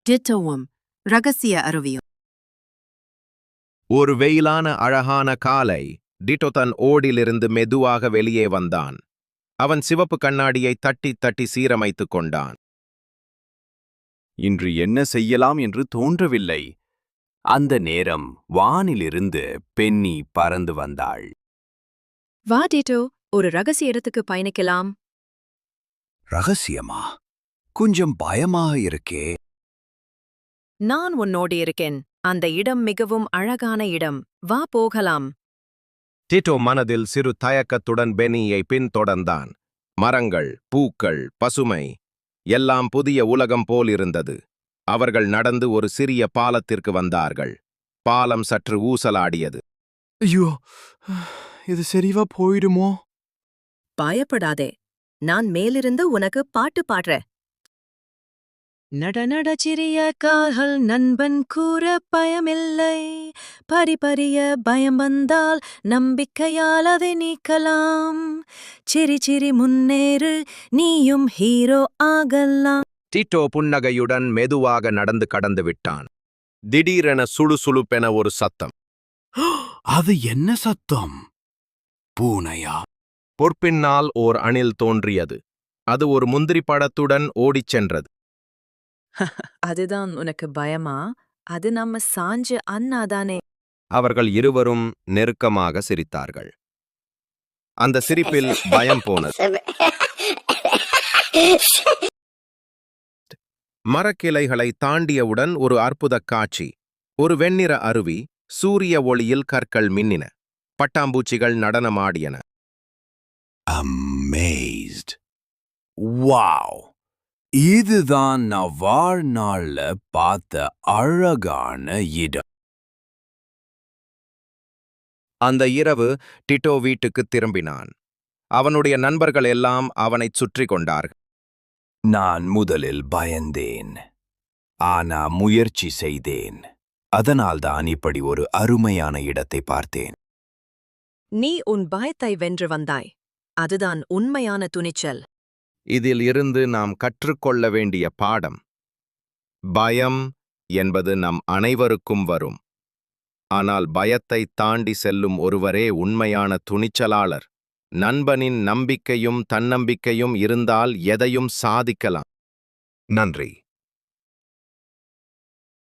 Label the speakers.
Speaker 1: டிட்டோவும் ரகசிய அருவியும்.
Speaker 2: ஒரு வெயிலான அழகான காலை டிட்டோ தன் ஓடிலிருந்து மெதுவாக வெளியே வந்தான். அவன் சிவப்பு கண்ணாடியை தட்டி தட்டி சீரமைத்துக் கொண்டான்.
Speaker 3: இன்று என்ன செய்யலாம் என்று தோன்றவில்லை. அந்த நேரம் வானிலிருந்து பென்னி பறந்து வந்தாள்.
Speaker 4: வா டிட்டோ, ஒரு ரகசிய இடத்துக்கு பயணிக்கலாம்.
Speaker 3: ரகசியமா? கொஞ்சம் பயமாக இருக்கே.
Speaker 4: நான் உன்னோடு இருக்கேன். அந்த இடம் மிகவும் அழகான இடம். வா போகலாம்.
Speaker 2: டிட்டோ மனதில் சிறு தயக்கத்துடன் பென்னியை பின்தொடர்ந்தான். மரங்கள், பூக்கள், பசுமை எல்லாம் புதிய உலகம் போல் இருந்தது. அவர்கள் நடந்து ஒரு சிறிய பாலத்திற்கு வந்தார்கள். பாலம் சற்று ஊசலாடியது.
Speaker 5: ஐயோ, இது சரிவா போயிடுமோ?
Speaker 4: பயப்படாதே, நான் மேலிருந்து உனக்கு பாட்டு பாடுறேன். நடநட சிறிய கால்கள் நண்பன் கூற பயமில்லை. பரிபரிய பயம் வந்தால் நம்பிக்கையால் அதை நீக்கலாம். சிரி சிரி முன்னேறு, நீயும் ஹீரோ ஆகலாம்.
Speaker 2: டிட்டோ புன்னகையுடன் மெதுவாக நடந்து கடந்து விட்டான். திடீரென சுளுசுளுப்பென ஒரு சத்தம்.
Speaker 3: அது என்ன சத்தம்? பூனையா?
Speaker 2: பொற்பின்னால் ஓர் அணில் தோன்றியது. அது ஒரு முந்திரி பழத்துடன் ஓடிச் சென்றது.
Speaker 4: அதுதான் உனக்கு பயமா? அது நம்ம சாஞ்சு அண்ணாதானே.
Speaker 2: அவர்கள் இருவரும் நெருக்கமாக சிரித்தார்கள். அந்த சிரிப்பில் பயம் போனது. மரக்கிளைகளை தாண்டியவுடன் ஒரு அற்புதக் காட்சி. ஒரு வெண்ணிற அருவி, சூரிய ஒளியில் கற்கள் மின்னின. பட்டாம்பூச்சிகள் நடனமாடியன.
Speaker 3: Amazed. Wow! இதுதான் நான் வாழ்நாள்ல பார்த்த அழகான இடம்.
Speaker 2: அந்த இரவு டிட்டோ வீட்டுக்குத் திரும்பினான். அவனுடைய நண்பர்கள் எல்லாம் அவனைச் சுற்றி கொண்டார்கள்.
Speaker 3: நான் முதலில் பயந்தேன், ஆனா முயற்சி செய்தேன். அதனால்தான் இப்படி ஒரு அருமையான இடத்தை பார்த்தேன்.
Speaker 4: நீ உன் பயத்தை வென்று வந்தாய். அதுதான் உண்மையான துணிச்சல்.
Speaker 2: இதில் இருந்து நாம் கற்றுக்கொள்ள வேண்டிய பாடம்: பயம் என்பது நம் அனைவருக்கும் வரும். ஆனால் பயத்தை தாண்டி செல்லும் ஒருவரே உண்மையான துணிச்சலாளர். நண்பனின் நம்பிக்கையும் தன்னம்பிக்கையும் இருந்தால் எதையும் சாதிக்கலாம். நன்றி.